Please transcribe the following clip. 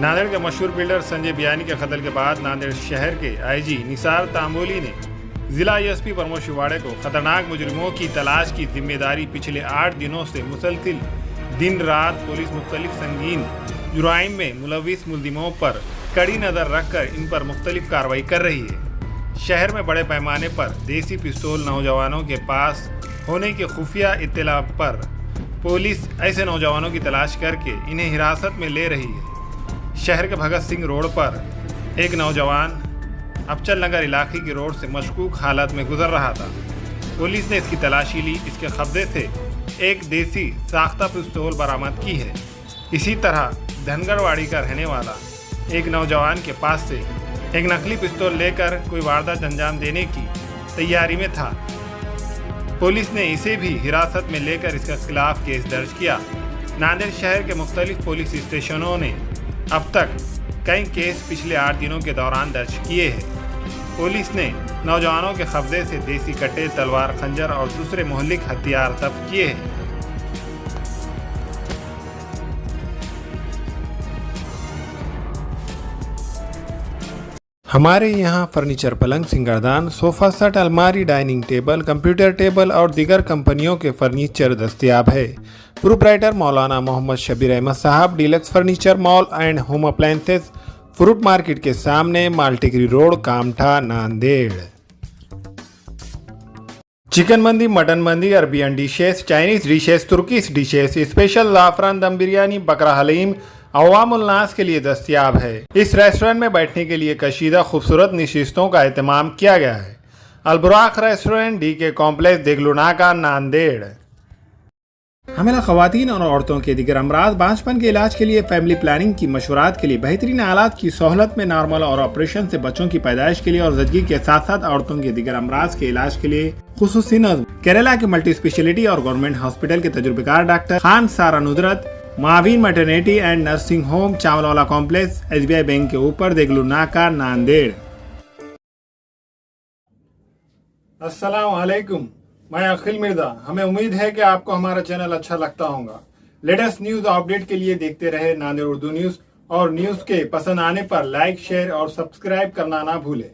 नांदेड़ के मशहूर बिल्डर संजय बियानी के कत्ल के बाद नांदेड़ शहर के आईजी निसार तांबोली ने जिला एसपी प्रमोद शिवाड़े को खतरनाक मुजरिमों की तलाश की जिम्मेदारी पिछले 8 दिनों से मुसलसिल दिन रात पुलिस मुख्तलिफ संगीन जुराइम में मुलविस मुलजिमों पर कड़ी नज़र रखकर इन पर मुख्तलिफ कार्रवाई कर रही है। शहर में बड़े पैमाने पर देसी पिस्तौल नौजवानों के पास होने के खुफिया इत्तला पर पुलिस ऐसे नौजवानों की तलाश करके इन्हें हिरासत में ले रही है। शहर के भगत सिंह रोड पर एक नौजवान अफचल नगर इलाके की रोड से मशकूक हालत में गुजर रहा था। पुलिस ने इसकी तलाशी ली। इसके कब्जे से एक देसी साख्ता पिस्तौल बरामद की है। इसी तरह धनगढ़वाड़ी का रहने वाला एक नौजवान के पास से एक नकली पिस्तौल लेकर कोई वारदात अंजाम देने की तैयारी में था। पुलिस ने इसे भी हिरासत में लेकर इसके खिलाफ केस दर्ज किया। नांदेड़ शहर के मुख्तलिफ पुलिस स्टेशनों ने अब तक कई केस पिछले 8 दिनों के दौरान दर्ज किए हैं। पुलिस ने नौजवानों के कब्जे से देसी कट्टे, तलवार, खंजर और दूसरे मोहल्लिक हथियार जब्त किए हैं। हमारे यहाँ फर्नीचर, पलंग, सिंगारदान, सोफा सेट, अलमारी, डाइनिंग टेबल, कंप्यूटर टेबल और दीगर कंपनियों के फर्नीचर दस्तयाब है। प्रोप्राइटर मौलाना मोहम्मद शबीर अहमद साहब, deluxe furniture mall and home appliances, fruit market के सामने, Maltigiri road, Kamtha, Nanded. Chicken mandi, mutton mandi, Arabian dishes, Chinese dishes, Turkish dishes, special ज़ाफ़रान दम बिरयानी, बकरा हलीम अवामुल नास के लिए दस्तयाब है। इस रेस्टोरेंट में बैठने के लिए कशीदा खूबसूरत नशिस्तों का एहतमाम किया गया है। Alburaq restaurant, DK complex, Deglunaka, Nanded. हमें ख़वातीन और औरतों के दिगर अमराज, बांझपन के इलाज के लिए, फैमिली प्लानिंग की मशवरात के लिए, बेहतरीन आलात की सहूलत में, नॉर्मल और ऑपरेशन से बच्चों की पैदाइश के लिए और ज़चगी के साथ साथ औरतों के दिगर अमराज के इलाज के लिए खुसूसी नज़्म। केरला के मल्टी स्पेशलिटी और गवर्नमेंट हॉस्पिटल के तजुर्बेकार डॉक्टर खान सारा नुदरत, मावीन maternity and nursing home, Chawalwala complex, SBI bank के ऊपर, देगलुनाका, नांदेड़। अस्सलाम वालेकुम, मैं अखिल मिर्जा। हमें उम्मीद है कि आपको हमारा चैनल अच्छा लगता होगा। लेटेस्ट न्यूज अपडेट के लिए देखते रहे नांदेड़ उर्दू न्यूज, और न्यूज के पसंद आने पर लाइक, शेयर और सब्सक्राइब करना ना भूलें।